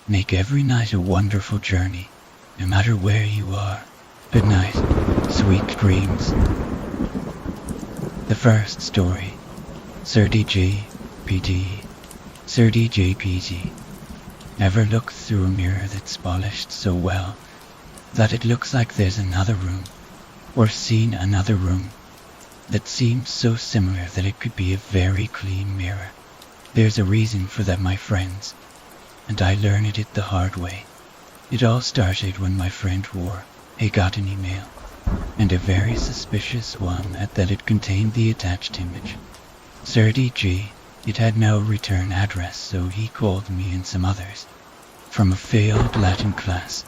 Make every night a wonderful journey, no matter where you are. Good night, sweet dreams. The first story, Surde.jpg. Surde.jpg. Ever looked through a mirror that's polished so well that it looks like there's another room, or seen another room that seems so similar that it could be a very clean mirror? There's a reason for that, my friends, and I learned it the hard way. It all started when my friend got an email, and a very suspicious one at that. It contained the attached image. Surde.jpg. It had no return address, so he called me and some others from a failed Latin class.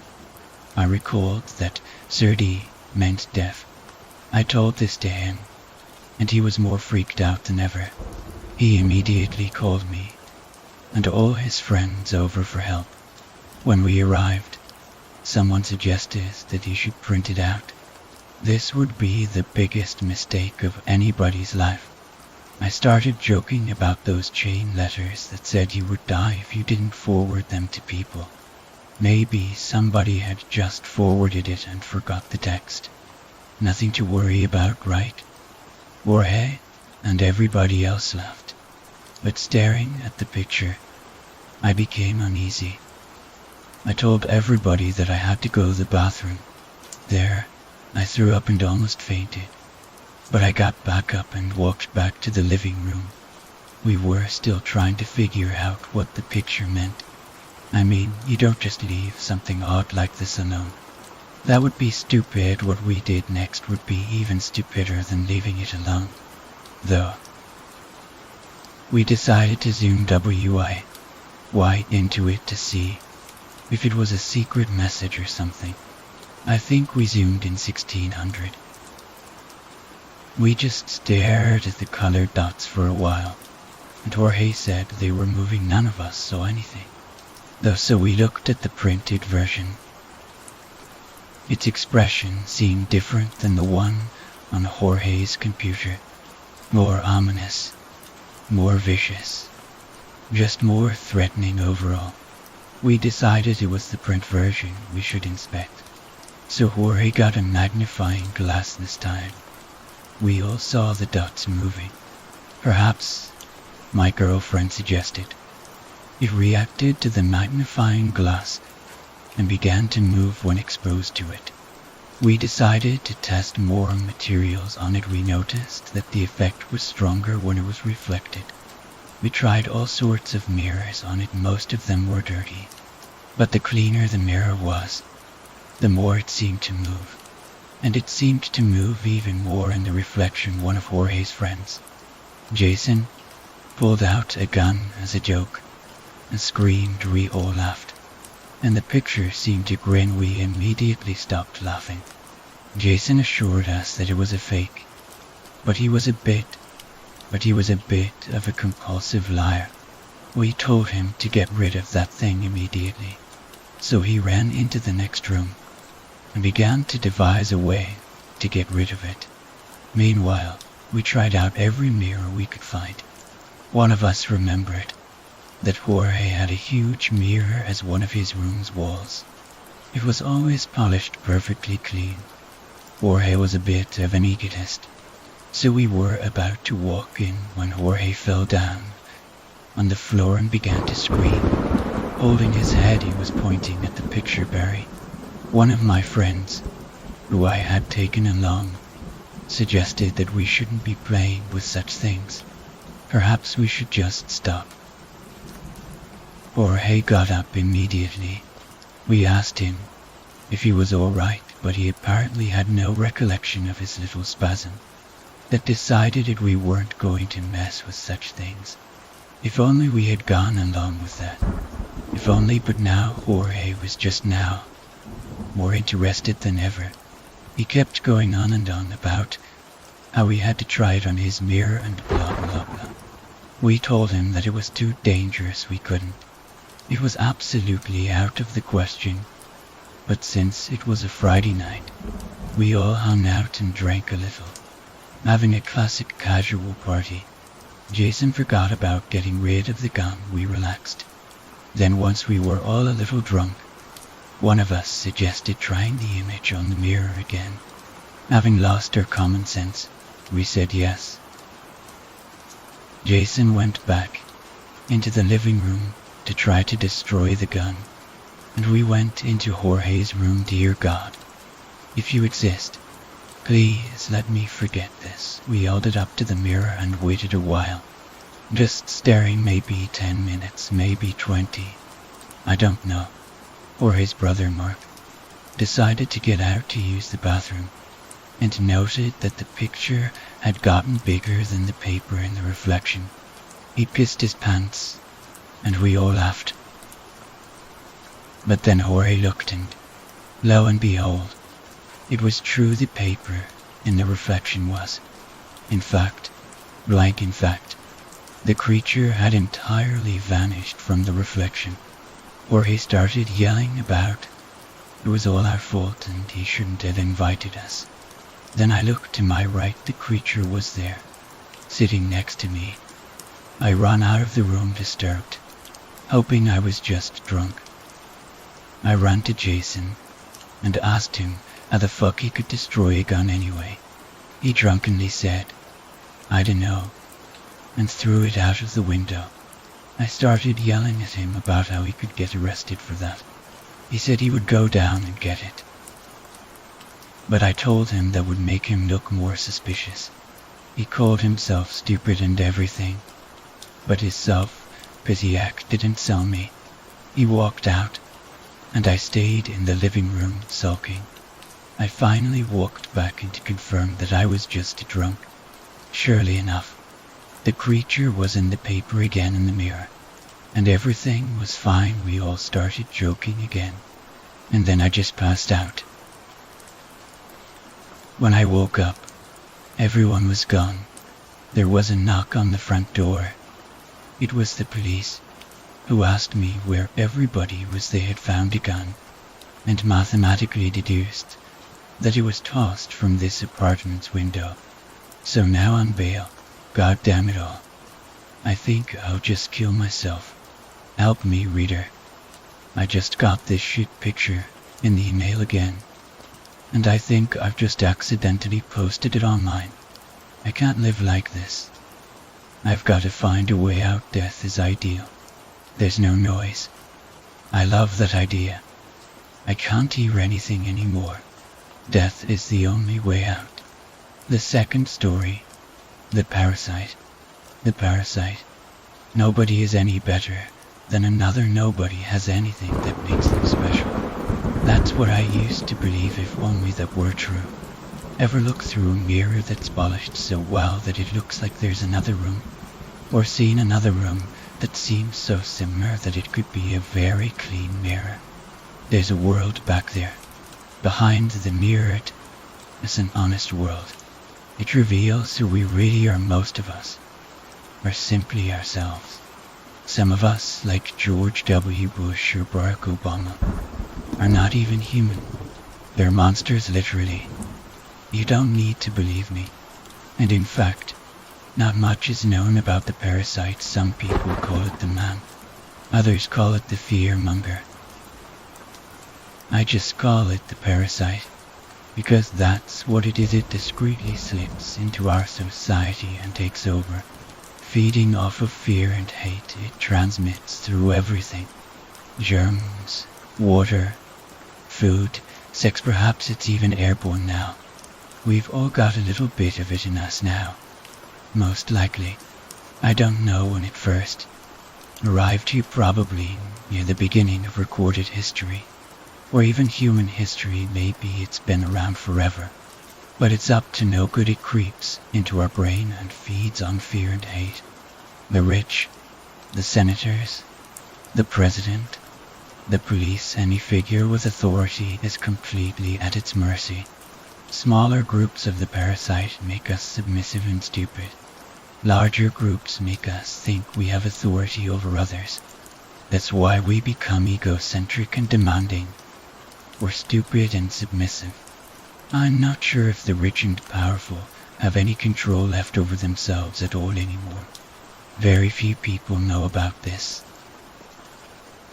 I recalled that Surde meant deaf. I told this to him, and he was more freaked out than ever. He immediately called me and all his friends over for help. When we arrived, someone suggested that he should print it out. This would be the biggest mistake of anybody's life. I started joking about those chain letters that said you would die if you didn't forward them to people. Maybe somebody had just forwarded it and forgot the text. Nothing to worry about, right? Jorge and everybody else laughed. But staring at the picture, I became uneasy. I told everybody that I had to go to the bathroom. There, I threw up and almost fainted. But I got back up and walked back to the living room. We were still trying to figure out what the picture meant. I mean, you don't just leave something odd like this alone. That would be stupid. What we did next would be even stupider than leaving it alone. Though, we decided to zoom wide into it to see if it was a secret message or something. I think we zoomed in 1600. We just stared at the colored dots for a while, and Jorge said they were moving. None of us saw anything, though, so we looked at the printed version. Its expression seemed different than the one on Jorge's computer. More ominous, more vicious, just more threatening overall. We decided it was the print version we should inspect, so Jorge got a magnifying glass this time. We all saw the dots moving. Perhaps, my girlfriend suggested. It reacted to the magnifying glass and began to move when exposed to it. We decided to test more materials on it. We noticed that the effect was stronger when it was reflected. We tried all sorts of mirrors on it. Most of them were dirty, but the cleaner the mirror was, the more it seemed to move. And it seemed to move even more in the reflection. One of Jorge's friends, Jason, pulled out a gun as a joke and screamed. We all laughed, and the picture seemed to grin. We immediately stopped laughing. Jason assured us that it was a fake, but he was a bit of a compulsive liar. We told him to get rid of that thing immediately, so he ran into the next room and began to devise a way to get rid of it. Meanwhile, we tried out every mirror we could find. One of us remembered that Jorge had a huge mirror as one of his room's walls. It was always polished perfectly clean. Jorge was a bit of an egotist, so we were about to walk in when Jorge fell down on the floor and began to scream. Holding his head, he was pointing at the picture. Barry, one of my friends, who I had taken along, suggested that we shouldn't be playing with such things. Perhaps we should just stop. Jorge got up immediately. We asked him if he was all right, but he apparently had no recollection of his little spasm. That decided that we weren't going to mess with such things. If only we had gone along with that. If only. But now Jorge was just now more interested than ever. He kept going on and on about how he had to try it on his mirror and blah blah blah. We told him that it was too dangerous. We couldn't. It was absolutely out of the question. But since it was a Friday night, we all hung out and drank a little, having a classic casual party. Jason forgot about getting rid of the gun. We relaxed. Then once we were all a little drunk, one of us suggested trying the image on the mirror again. Having lost our common sense, we said yes. Jason went back into the living room to try to destroy the gun, and we went into Jorge's room. Dear God, if you exist, please let me forget this. We held it up to the mirror and waited a while, just staring, maybe 10 minutes, maybe 20. I don't know. Jorge's brother Mark decided to get out to use the bathroom and noted that the picture had gotten bigger than the paper in the reflection. He pissed his pants, and we all laughed. But then Jorge looked, and lo and behold, it was true. The paper in the reflection was, in fact, blank. In fact, the creature had entirely vanished from the reflection. Jorge started yelling about it was all our fault and he shouldn't have invited us. Then I looked to my right. The creature was there, sitting next to me. I ran out of the room disturbed, hoping I was just drunk. I ran to Jason and asked him how the fuck he could destroy a gun anyway. He drunkenly said, I don't know, and threw it out of the window. I started yelling at him about how he could get arrested for that. He said he would go down and get it. But I told him that would make him look more suspicious. He called himself stupid and everything, but his self-pity act didn't sell me. He walked out, and I stayed in the living room sulking. I finally walked back in to confirm that I was just drunk. Surely enough, the creature was in the paper again in the mirror, and everything was fine. We all started joking again, and then I just passed out. When I woke up, everyone was gone. There was a knock on the front door. It was the police, who asked me where everybody was. They had found a gun, and mathematically deduced that it was tossed from this apartment's window. So now on bail. God damn it all. I think I'll just kill myself. Help me, reader. I just got this shit picture in the email again, and I think I've just accidentally posted it online. I can't live like this. I've got to find a way out. Death is ideal. There's no noise. I love that idea. I can't hear anything anymore. Death is the only way out. The second story. The parasite. The parasite. Nobody is any better than another. Nobody has anything that makes them special. That's what I used to believe, if only that were true. Ever look through a mirror that's polished so well that it looks like there's another room? Or seen another room that seems so similar that it could be a very clean mirror? There's a world back there. Behind the mirror, it is an honest world. It reveals who we really are. Most of us are simply ourselves. Some of us, like George W. Bush or Barack Obama, are not even human. They're monsters, literally. You don't need to believe me. And in fact, not much is known about the parasite. Some people call it the man. Others call it the fear-monger. I just call it the parasite, because that's what it is. It discreetly slips into our society and takes over. Feeding off of fear and hate, it transmits through everything. Germs, water, food, sex, perhaps it's even airborne now. We've all got a little bit of it in us now. Most likely. I don't know when it first arrived here, probably near the beginning of recorded history, or even human history. Maybe it's been around forever. But it's up to no good. It creeps into our brain and feeds on fear and hate. The rich, the senators, the president, the police, any figure with authority is completely at its mercy. Smaller groups of the parasite make us submissive and stupid. Larger groups make us think we have authority over others. That's why we become egocentric and demanding. We're stupid and submissive. I'm not sure if the rich and powerful have any control left over themselves at all anymore. Very few people know about this.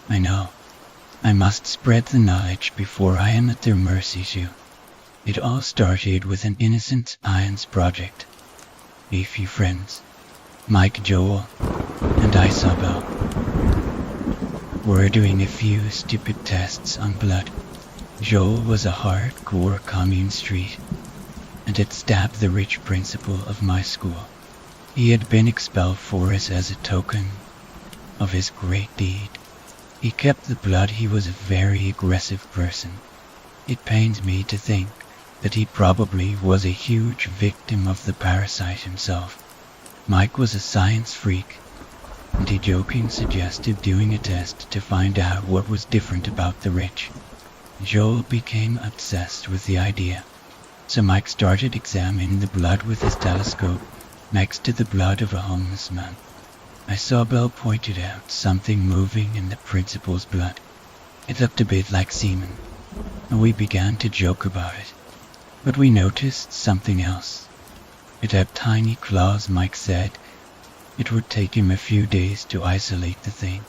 I know. I must spread the knowledge before I am at their mercy too. It all started with an innocent science project. A few friends, Mike, Joel, and Isabel, were doing a few stupid tests on blood. Joel was a hardcore commune street and had stabbed the rich principal of my school. He had been expelled for it as a token of his great deed. He kept the blood. He was a very aggressive person. It pains me to think that he probably was a huge victim of the parasite himself. Mike was a science freak, and he jokingly suggested doing a test to find out what was different about the rich. Joel became obsessed with the idea, so Mike started examining the blood with his telescope next to the blood of a homeless man. Isabel pointed out something moving in the principal's blood. It looked a bit like semen, and we began to joke about it. But we noticed something else. It had tiny claws. Mike said it would take him a few days to isolate the thing.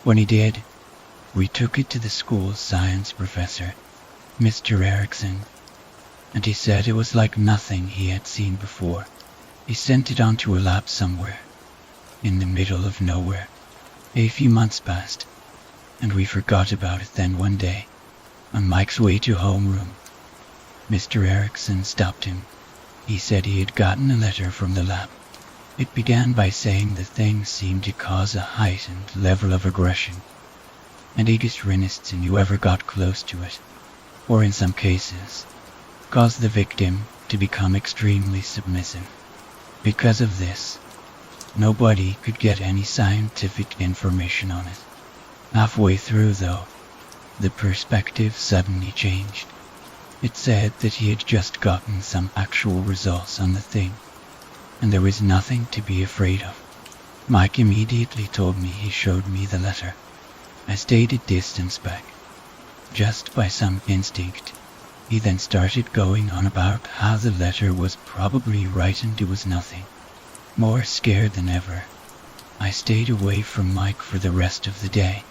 When he did, we took it to the school's science professor, Mr. Erickson, and he said it was like nothing he had seen before. He sent it on to a lab somewhere, in the middle of nowhere. A few months passed, and we forgot about it. Then one day, on Mike's way to homeroom, Mr. Erickson stopped him. He said he had gotten a letter from the lab. It began by saying the thing seemed to cause a heightened level of aggression, and extremists in whoever got close to it, or in some cases, caused the victim to become extremely submissive. Because of this, nobody could get any scientific information on it. Halfway through, though, the perspective suddenly changed. It said that he had just gotten some actual results on the thing, and there was nothing to be afraid of. Mike immediately told me. He showed me the letter. I stayed a distance back, just by some instinct. He then started going on about how the letter was probably right and it was nothing. More scared than ever, I stayed away from Mike for the rest of the day.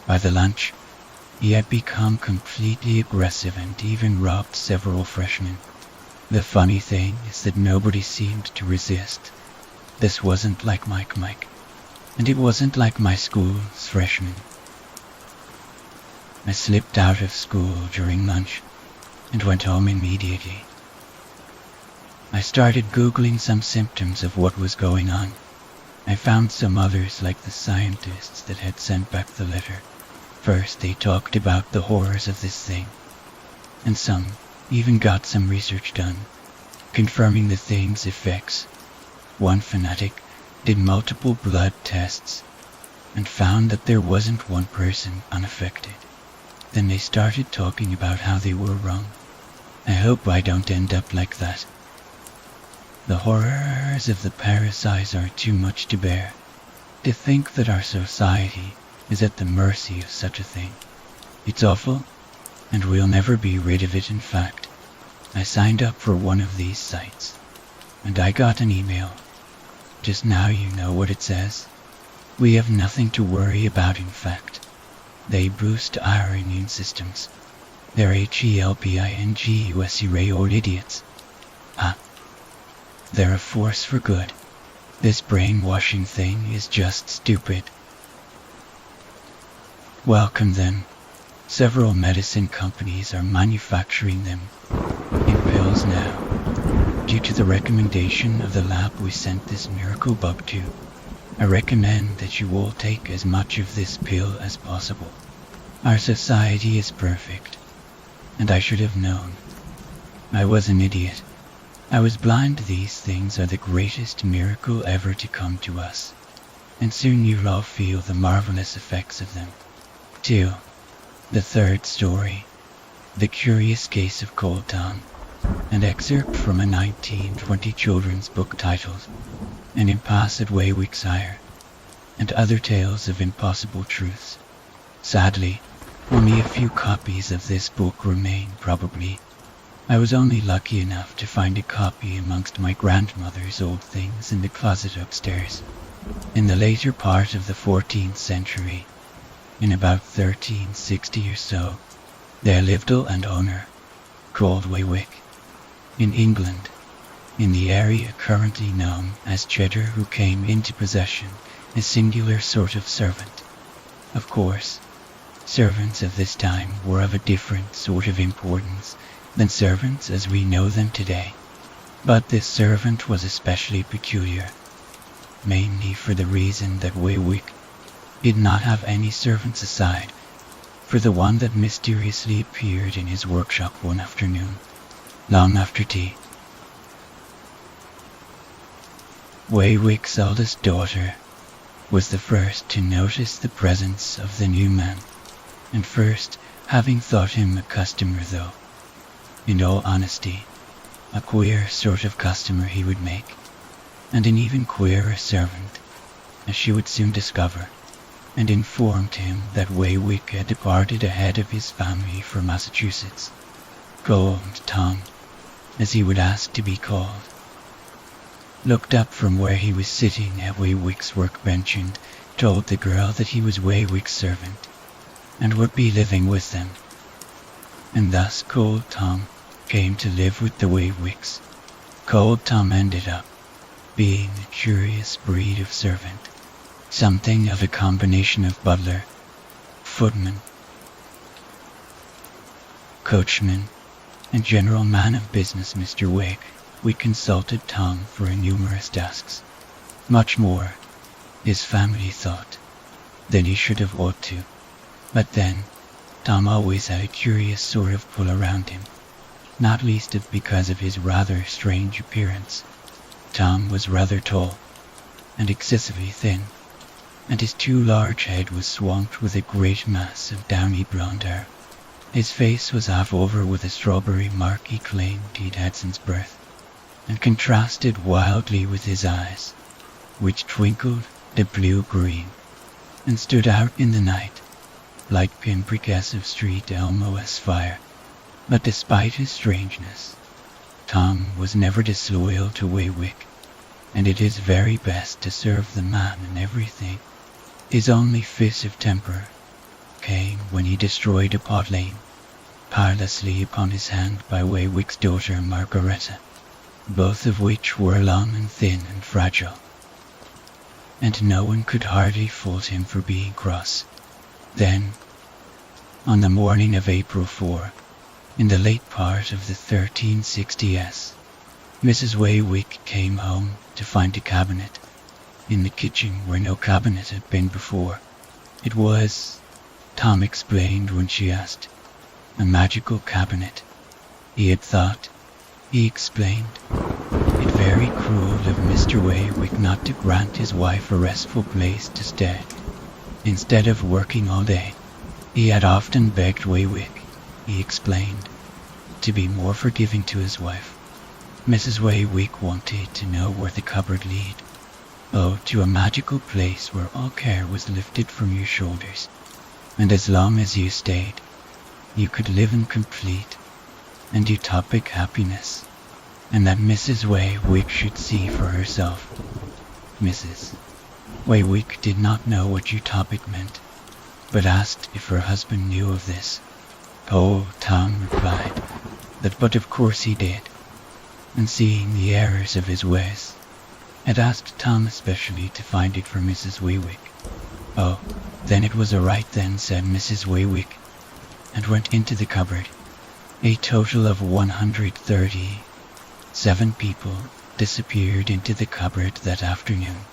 By the lunch, he had become completely aggressive and even robbed several freshmen. The funny thing is that nobody seemed to resist. This wasn't like Mike, and it wasn't like my school's freshmen. I slipped out of school during lunch and went home immediately. I started Googling some symptoms of what was going on. I found some others like the scientists that had sent back the letter. First they talked about the horrors of this thing, and some even got some research done, confirming the thing's effects. One fanatic did multiple blood tests and found that there wasn't one person unaffected. Then they started talking about how they were wrong. I hope I don't end up like that. The horrors of the parasites are too much to bear. To think that our society is at the mercy of such a thing. It's awful, and we'll never be rid of it. In fact, I signed up for one of these sites, and I got an email. Just now. You know what it says? We have nothing to worry about. In fact, they boost our immune systems. They're HELPINGUSERA old idiots. They're a force for good. This brainwashing thing is just stupid. Welcome them. Several medicine companies are manufacturing them in pills now, due to the recommendation of the lab we sent this miracle bug to. I recommend that you all take as much of this pill as possible. Our society is perfect, and I should have known. I was an idiot. I was blind. These things are the greatest miracle ever to come to us, and soon you'll all feel the marvelous effects of them. 2. The third story, The Curious Case of Cold Town, an excerpt from a 1920 children's book titled An Impassive Way Wixire, and Other Tales of Impossible Truths. Sadly, only a few copies of this book remain, probably. I was only lucky enough to find a copy amongst my grandmother's old things in the closet upstairs. In the later part of the 14th century, In about 1360 or so, there lived an owner called Waywick in England, in the area currently known as Cheddar, who came into possession a singular sort of servant. Of course, servants of this time were of a different sort of importance than servants as we know them today, but this servant was especially peculiar, mainly for the reason that Waywick did not have any servants aside for the one that mysteriously appeared in his workshop one afternoon, long after tea. Waywick's eldest daughter was the first to notice the presence of the new man, and first having thought him a customer, though, in all honesty, a queer sort of customer he would make, and an even queerer servant, as she would soon discover, and informed him that Waywick had departed ahead of his family for Massachusetts, called Tom, as he would ask to be called, looked up from where he was sitting at Waywick's workbench and told the girl that he was Waywick's servant, and would be living with them. And thus Cold Tom came to live with the Waywicks. Cold Tom ended up being a curious breed of servant, something of a combination of butler, footman, coachman, and general man of business. Mr. Waywick consulted Tom for numerous tasks, much more, his family thought, than he should have ought to. But then, Tom always had a curious sort of pull around him, not least because of his rather strange appearance. Tom was rather tall, and excessively thin, and his too large head was swamped with a great mass of downy blonde hair. His face was half over with a strawberry mark he claimed he'd had since birth, and contrasted wildly with his eyes, which twinkled the blue-green, and stood out in the night, like pinpricks of street Elmo's fire. But despite his strangeness, Tom was never disloyal to Waywick, and did his very best to serve the man in everything. His only fit of temper came when he destroyed a pot laid carelessly upon his hand by Waywick's daughter Margaretta, both of which were long and thin and fragile, and no one could hardly fault him for being cross. Then, on the morning of April 4, in the late part of the 1360s, Mrs. Waywick came home to find a cabinet in the kitchen where no cabinet had been before. It was, Tom explained when she asked, a magical cabinet. He had thought, he explained, it very cruel of Mr. Waywick not to grant his wife a restful place to stay, instead of working all day. He had often begged Waywick, he explained, to be more forgiving to his wife. Mrs. Waywick wanted to know where the cupboard led. Oh, to a magical place where all care was lifted from your shoulders, and as long as you stayed, you could live in complete and utopic happiness, and that Mrs. Waywick should see for herself. Mrs. Waywick did not know what utopic meant, but asked if her husband knew of this. Oh, Tom replied that of course he did, and seeing the errors of his ways, had asked Tom especially to find it for Mrs. Waywick. Oh, then it was all right then, said Mrs. Waywick, and went into the cupboard. A total of 137 people disappeared into the cupboard that afternoon,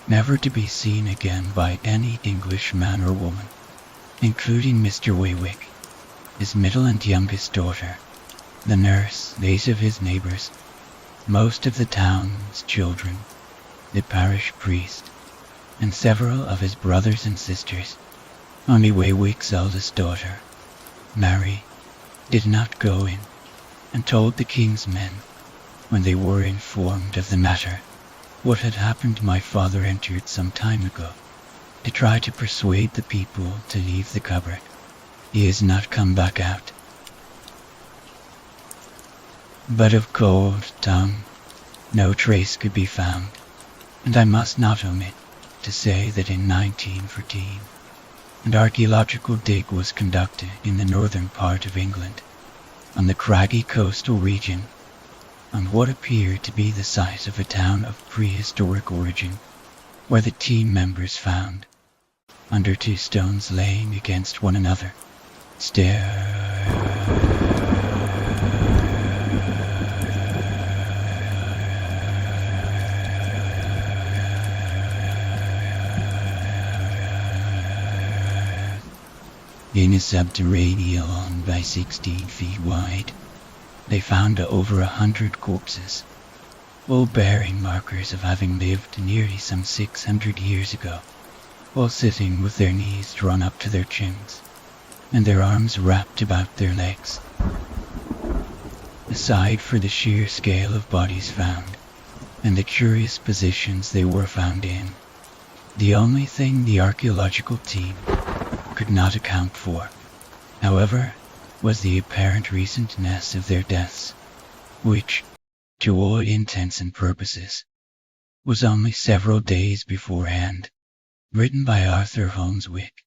never to be seen again by any English man or woman, including Mr. Waywick, his middle and youngest daughter, the nurse, those of his neighbours, most of the town's children, the parish priest, and several of his brothers and sisters. Only Waywick's eldest daughter, Mary, did not go in, and told the king's men, when they were informed of the matter, what had happened. My father entered some time ago, to try to persuade the people to leave the cupboard. He has not come back out. But of Cold Tom, no trace could be found, and I must not omit to say that in 1914, An archaeological dig was conducted in the northern part of England, on the craggy coastal region, on what appeared to be the site of a town of prehistoric origin, where the team members found, under two stones laying against one another, in a subterranean by 16 feet wide, they found over 100 corpses, all bearing markers of having lived nearly some 600 years ago, while sitting with their knees drawn up to their chins, and their arms wrapped about their legs. Aside for the sheer scale of bodies found, and the curious positions they were found in, the only thing the archaeological team could not account for, however, was the apparent recentness of their deaths, which, to all intents and purposes, was only several days beforehand. Written by Arthur Holmeswick.